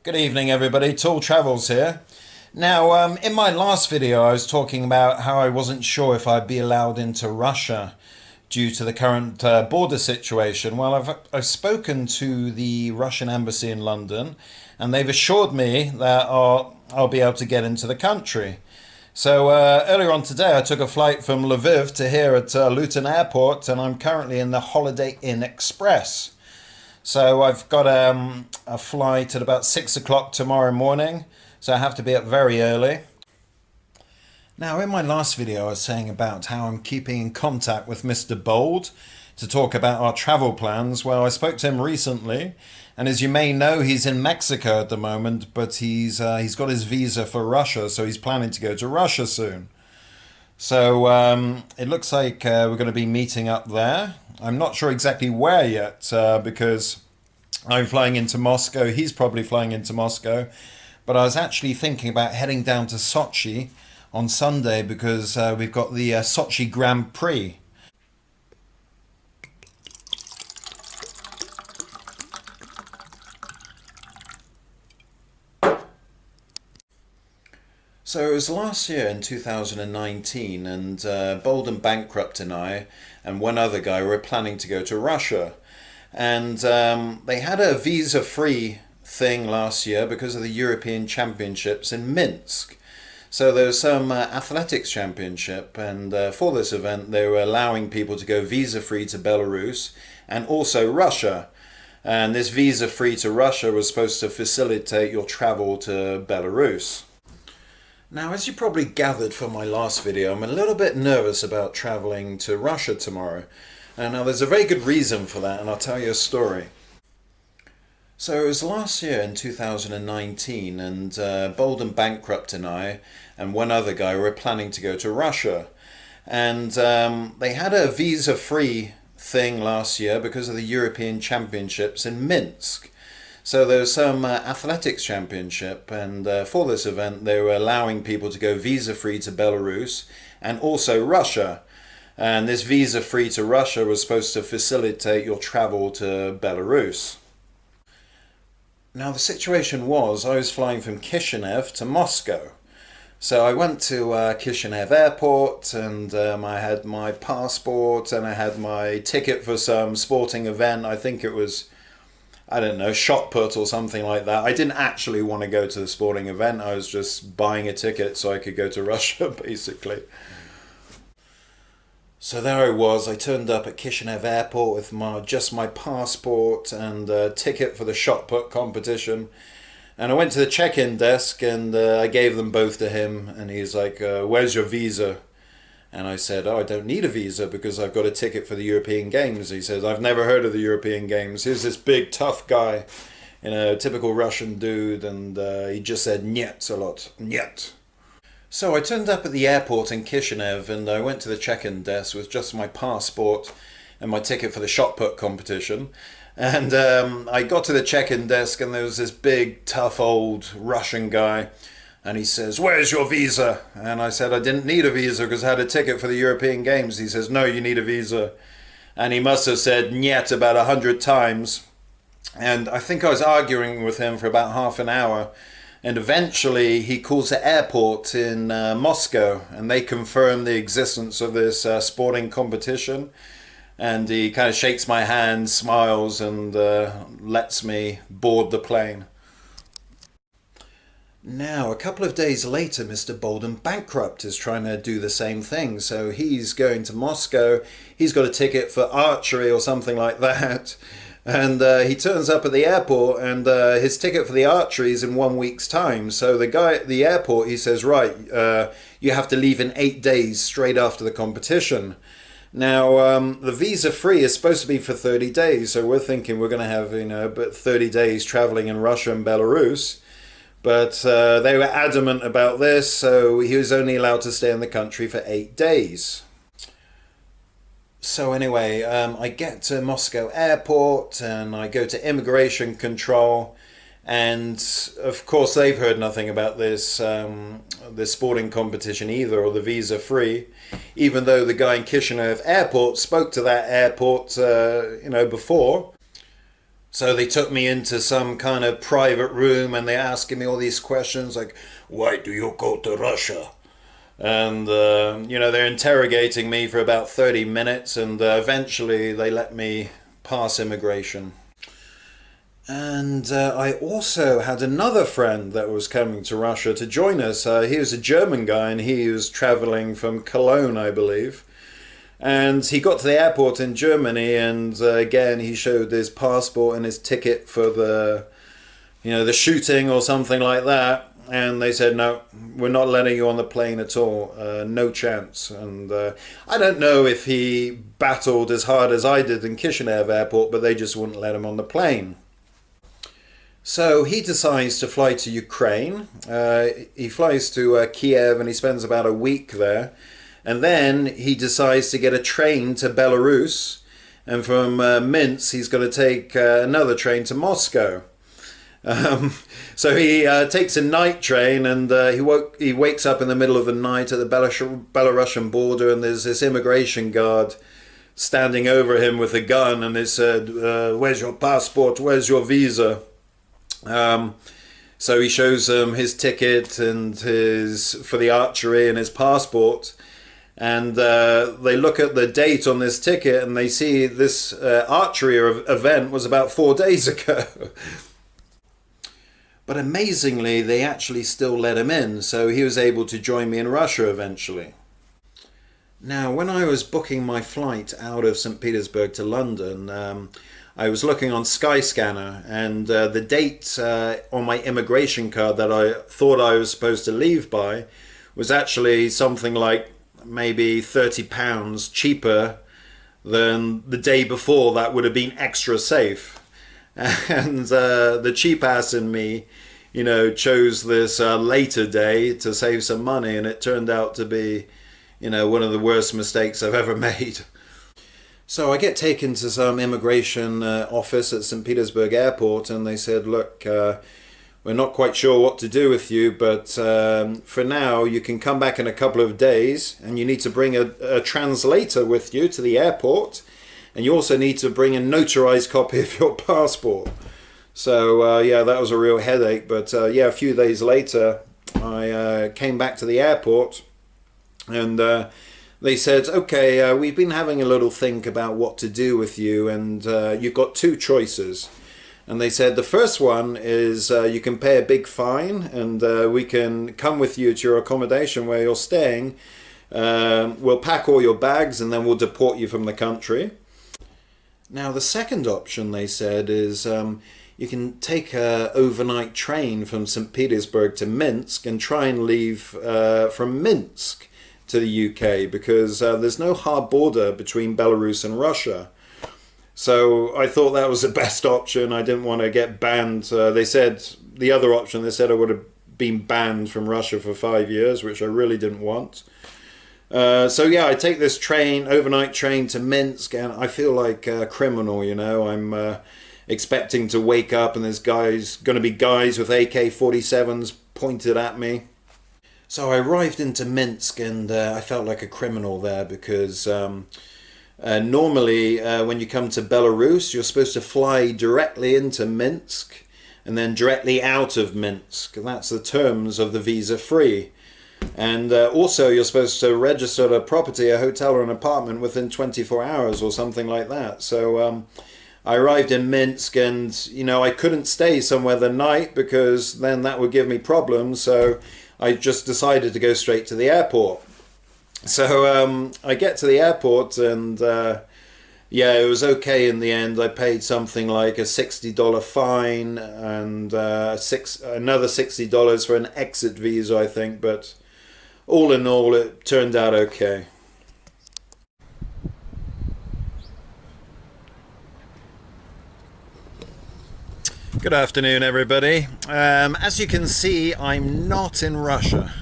Good evening, everybody. Tool Travels here. Now, in my last video, I was talking about how I wasn't sure if I'd be allowed into Russia due to the current border situation. Well, I've spoken to the Russian embassy in London, and they've assured me that I'll be able to get into the country. So earlier on today, I took a flight from Lviv to here at Luton Airport, and I'm currently in the Holiday Inn Express. So I've got a flight at about 6 o'clock tomorrow morning, so I have to be up very early. Now, in my last video, I was saying about how I'm keeping in contact with Mr. Bold to talk about our travel plans. Well, I spoke to him recently, and as you may know, he's in Mexico at the moment, but he's got his visa for Russia, so he's planning to go to Russia soon. So it looks like we're going to be meeting up there. I'm not sure exactly where yet because I'm flying into Moscow. He's probably flying into Moscow. But I was actually thinking about heading down to Sochi on Sunday because we've got the Sochi Grand Prix. So it was last year in 2019, and Bold and Bankrupt and I and one other guy were planning to go to Russia. And they had a visa-free thing last year because of the European Championships in Minsk. So there was some athletics championship, and for this event they were allowing people to go visa-free to Belarus and also Russia. And this visa-free to Russia was supposed to facilitate your travel to Belarus. Now, as you probably gathered from my last video, I'm a little bit nervous about traveling to Russia tomorrow. And now there's a very good reason for that, and I'll tell you a story. So it was last year in 2019, and Bold and Bankrupt and I and one other guy were planning to go to Russia. And they had a visa-free thing last year because of the European Championships in Minsk. So there was some athletics championship, and for this event they were allowing people to go visa-free to Belarus and also Russia. And this visa-free to Russia was supposed to facilitate your travel to Belarus. Now the situation was, I was flying from Kishinev to Moscow. So I went to Kishinev airport, and I had my passport and I had my ticket for some sporting event. I think it was, I don't know, shot put or something like that. I didn't actually want to go to the sporting event. I was just buying a ticket so I could go to Russia, basically. So there I was. I turned up at Kishinev airport with just my passport and a ticket for the shot put competition. And I went to the check-in desk and I gave them both to him. And he's like, where's your visa? And I said, oh, I don't need a visa because I've got a ticket for the European Games. He says, I've never heard of the European Games. Here's this big, tough guy, typical Russian dude, and he just said "niet" a lot. "Niet." So I turned up at the airport in Kishinev and I went to the check-in desk with just my passport and my ticket for the shot put competition. And I got to the check-in desk and there was this big, tough, old Russian guy. And he says, where's your visa? And I said, I didn't need a visa because I had a ticket for the European Games. He says, no, you need a visa. And he must have said "niet" about 100 times. And I think I was arguing with him for about half an hour. And eventually he calls the airport in Moscow and they confirm the existence of this sporting competition. And he kind of shakes my hand, smiles, and lets me board the plane. Now, a couple of days later, Mr. Bold and Bankrupt is trying to do the same thing. So he's going to Moscow. He's got a ticket for archery or something like that. And he turns up at the airport and his ticket for the archery is in 1 week's time. So the guy at the airport, he says, right, you have to leave in 8 days straight after the competition. Now, the visa free is supposed to be for 30 days. So we're thinking we're going to have, but 30 days traveling in Russia and Belarus. But they were adamant about this, so he was only allowed to stay in the country for 8 days. So anyway, I get to Moscow airport and I go to immigration control, and of course they've heard nothing about this sporting competition either, or the visa free, even though the guy in Kishinev airport spoke to that airport before. So they took me into some kind of private room and they're asking me all these questions like, why do you go to Russia? And, they're interrogating me for about 30 minutes and eventually they let me pass immigration. And I also had another friend that was coming to Russia to join us. He was a German guy and he was traveling from Cologne, I believe. And he got to the airport in Germany and again he showed his passport and his ticket for the shooting or something like that. And they said, no, we're not letting you on the plane at all. No chance. And I don't know if he battled as hard as I did in Kishinev airport, but they just wouldn't let him on the plane. So he decides to fly to Ukraine. He flies to Kiev and he spends about a week there. And then he decides to get a train to Belarus. And from Minsk, he's going to take another train to Moscow. So he takes a night train and he wakes up in the middle of the night at the Belarusian border and there's this immigration guard standing over him with a gun and they said, where's your passport, where's your visa? So he shows them his ticket and his for the archery and his passport, and they look at the date on this ticket and they see this archery event was about 4 days ago. But amazingly, they actually still let him in, so he was able to join me in Russia eventually. Now, when I was booking my flight out of St. Petersburg to London, I was looking on Skyscanner and the date on my immigration card that I thought I was supposed to leave by was actually something like maybe £30 cheaper than the day before. That would have been extra safe. And the cheap ass in me, chose this later day to save some money, and it turned out to be, one of the worst mistakes I've ever made. So I get taken to some immigration office at St. Petersburg Airport and they said, look, we're not quite sure what to do with you, but for now you can come back in a couple of days and you need to bring a translator with you to the airport and you also need to bring a notarized copy of your passport. So that was a real headache, but a few days later I came back to the airport and they said, okay, we've been having a little think about what to do with you and you've got two choices. And they said the first one is you can pay a big fine and we can come with you to your accommodation where you're staying. We'll pack all your bags and then we'll deport you from the country. Now the second option, they said, is you can take an overnight train from St. Petersburg to Minsk and try and leave from Minsk to the UK because there's no hard border between Belarus and Russia. So I thought that was the best option. I didn't want to get banned. They said the other option, they said I would have been banned from Russia for 5 years, which I really didn't want. I take this overnight train to Minsk, and I feel like a criminal, I'm expecting to wake up and there's going to be guys with AK-47s pointed at me. So I arrived into Minsk and I felt like a criminal there because normally when you come to Belarus, you're supposed to fly directly into Minsk and then directly out of Minsk. That's the terms of the visa-free. And also you're supposed to register a property, a hotel or an apartment within 24 hours or something like that. So I arrived in Minsk and, I couldn't stay somewhere the night because then that would give me problems. So I just decided to go straight to the airport. So I get to the airport and it was okay in the end. I paid something like a $60 fine and another $60 for an exit visa, I think. But all in all, it turned out okay. Good afternoon, everybody. As you can see, I'm not in Russia,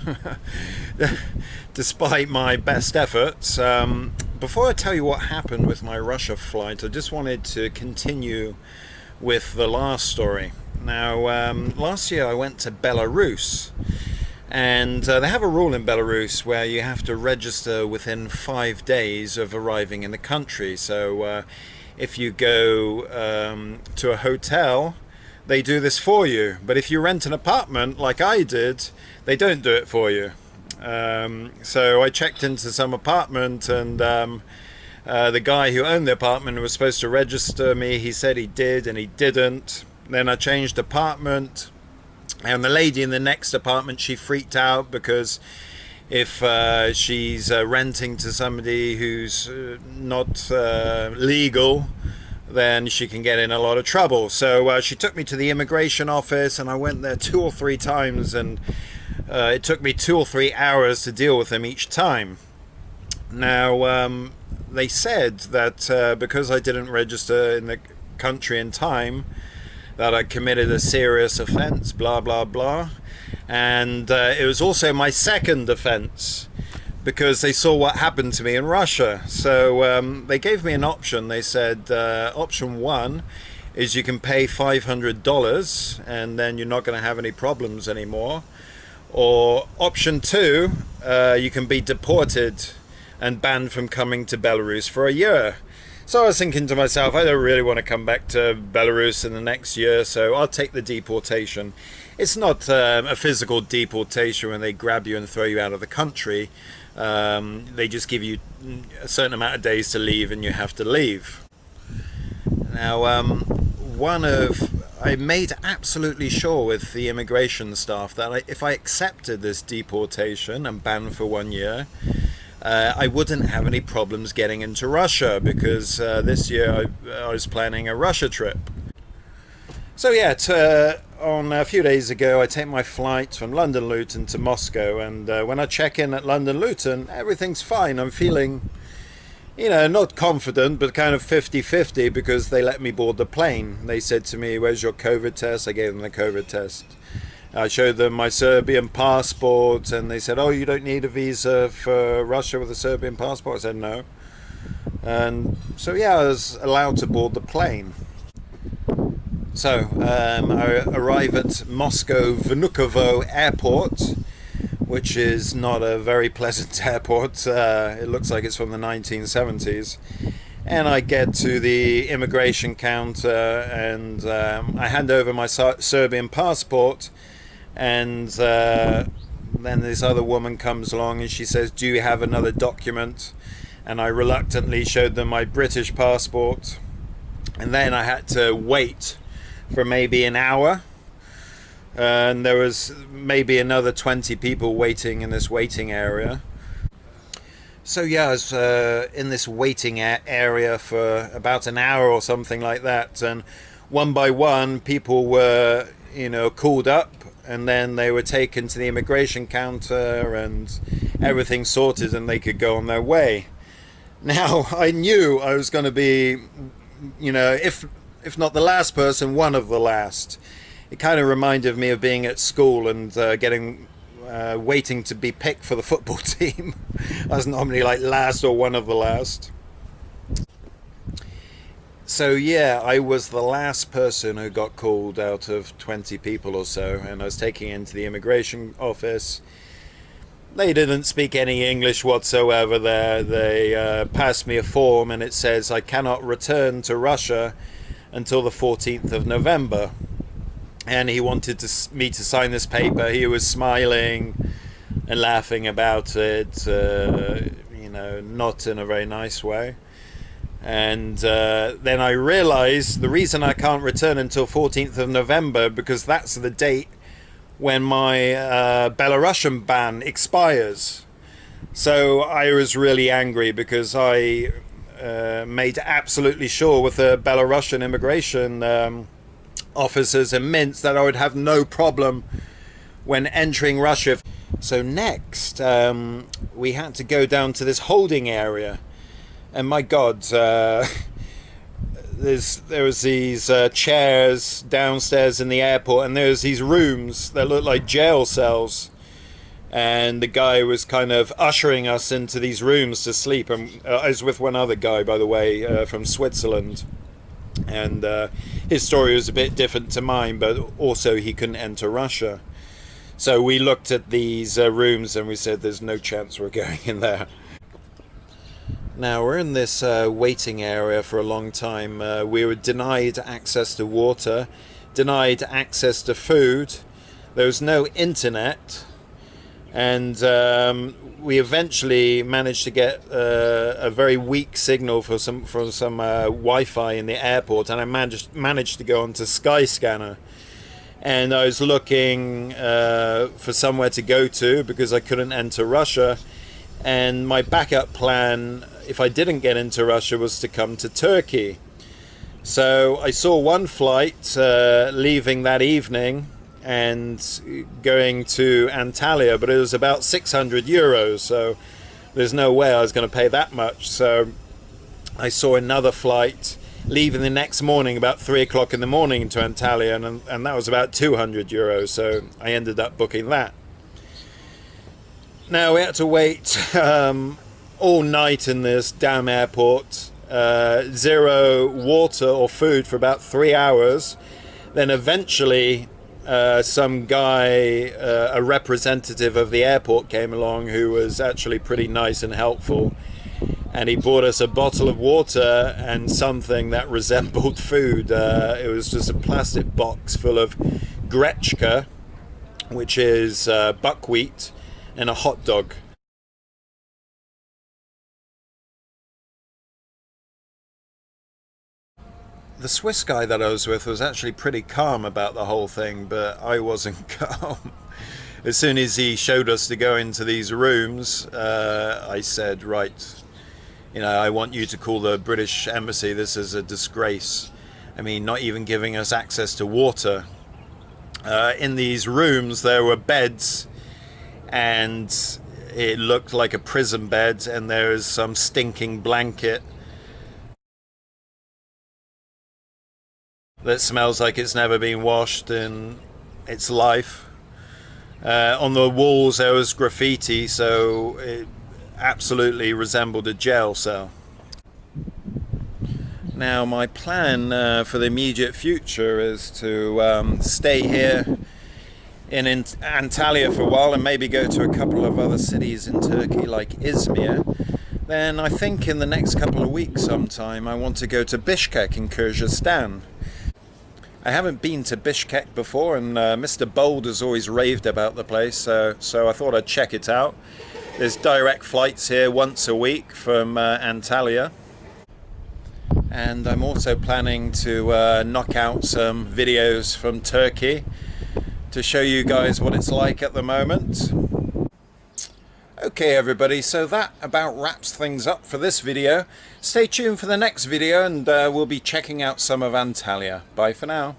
despite my best efforts. Before I tell you what happened with my Russia flight, I just wanted to continue with the last story. Now, last year I went to Belarus, and they have a rule in Belarus where you have to register within 5 days of arriving in the country. So if you go to a hotel, they do this for you. But if you rent an apartment like I did, they don't do it for you. So I checked into some apartment, and the guy who owned the apartment was supposed to register me. He said he did, and he didn't. Then I changed apartment, and the lady in the next apartment, she freaked out because if she's renting to somebody who's not legal, then she can get in a lot of trouble. So she took me to the immigration office, and I went there 2 or 3 times, and it took me 2 or 3 hours to deal with them each time. Now, they said that because I didn't register in the country in time, that I committed a serious offense, blah, blah, blah. And it was also my second offense, because they saw what happened to me in Russia. So they gave me an option. They said, option 1 is you can pay $500 and then you're not going to have any problems anymore. Or option 2, you can be deported and banned from coming to Belarus for a year. So I was thinking to myself, I don't really want to come back to Belarus in the next year, so I'll take the deportation. It's not a physical deportation when they grab you and throw you out of the country. They just give you a certain amount of days to leave, and you have to leave. Now, I made absolutely sure with the immigration staff that if I accepted this deportation and banned for 1 year, I wouldn't have any problems getting into Russia, because this year I was planning a Russia trip. So yeah, on a few days ago, I take my flight from London Luton to Moscow, and when I check in at London Luton, everything's fine. I'm feeling, not confident, but kind of 50-50, because they let me board the plane. They said to me, "Where's your COVID test?" I gave them the COVID test. I showed them my Serbian passport, and they said, "Oh, you don't need a visa for Russia with a Serbian passport?" I said no. And so yeah, I was allowed to board the plane. So I arrive at Moscow Vnukovo Airport, which is not a very pleasant airport. It looks like it's from the 1970s. And I get to the immigration counter, and I hand over my Serbian passport, and then this other woman comes along and she says, "Do you have another document?" And I reluctantly showed them my British passport, and then I had to wait for maybe an hour, and there was maybe another 20 people waiting in this waiting area. So yeah, I was in this waiting area for about an hour or something like that, and one by one people were called up, and then they were taken to the immigration counter and everything sorted, and they could go on their way. Now, I knew I was going to be, if not the last person, one of the last. It kind of reminded me of being at school and waiting to be picked for the football team. I was normally like last or one of the last. So yeah, I was the last person who got called out of 20 people or so, and I was taken into the immigration office. They didn't speak any English whatsoever there. They passed me a form, and it says I cannot return to Russia until the 14th of November. And he wanted me to sign this paper. He was smiling and laughing about it, not in a very nice way. And then I realized the reason I can't return until 14th of November, because that's the date when my Belarusian ban expires. So I was really angry, because I made absolutely sure with the Belarusian immigration officers and mints that I would have no problem when entering Russia. So next, we had to go down to this holding area. And my God, there was these chairs downstairs in the airport, and there was these rooms that looked like jail cells. And the guy was kind of ushering us into these rooms to sleep. And I was with one other guy, by the way, from Switzerland. And his story was a bit different to mine, but also he couldn't enter Russia. So we looked at these rooms and we said, there's no chance we're going in there. Now we're in this waiting area for a long time. We were denied access to water, denied access to food. There was no internet, and we eventually managed to get a very weak signal from some Wi-Fi in the airport, and I managed to go onto Skyscanner. And I was looking for somewhere to go to because I couldn't enter Russia. And my backup plan, if I didn't get into Russia, was to come to Turkey. So I saw one flight leaving that evening and going to Antalya, but it was about 600 euros. So there's no way I was going to pay that much. So I saw another flight leaving the next morning about 3 o'clock in the morning to Antalya, and that was about 200 euros. So I ended up booking that. Now we had to wait all night in this damn airport, zero water or food for about 3 hours. Then eventually some guy, a representative of the airport, came along who was actually pretty nice and helpful, and he bought us a bottle of water and something that resembled food. It was just a plastic box full of gretchka, which is buckwheat, and a hot dog. The Swiss guy that I was with was actually pretty calm about the whole thing, but I wasn't calm. As soon as he showed us to go into these rooms, I said, right, I want you to call the British embassy. This is a disgrace. I mean, not even giving us access to water. In these rooms there were beds, and it looked like a prison bed, and there is some stinking blanket that smells like it's never been washed in its life. On the walls there was graffiti, so it absolutely resembled a jail cell. Now my plan for the immediate future is to stay here in Antalya for a while, and maybe go to a couple of other cities in Turkey like Izmir. Then I think in the next couple of weeks sometime I want to go to Bishkek in Kyrgyzstan. I haven't been to Bishkek before, and Mr. Bold has always raved about the place, so I thought I'd check it out. There's direct flights here once a week from Antalya. And I'm also planning to knock out some videos from Turkey to show you guys what it's like at the moment. Okay everybody, so that about wraps things up for this video. Stay tuned for the next video, and we'll be checking out some of Antalya. Bye for now.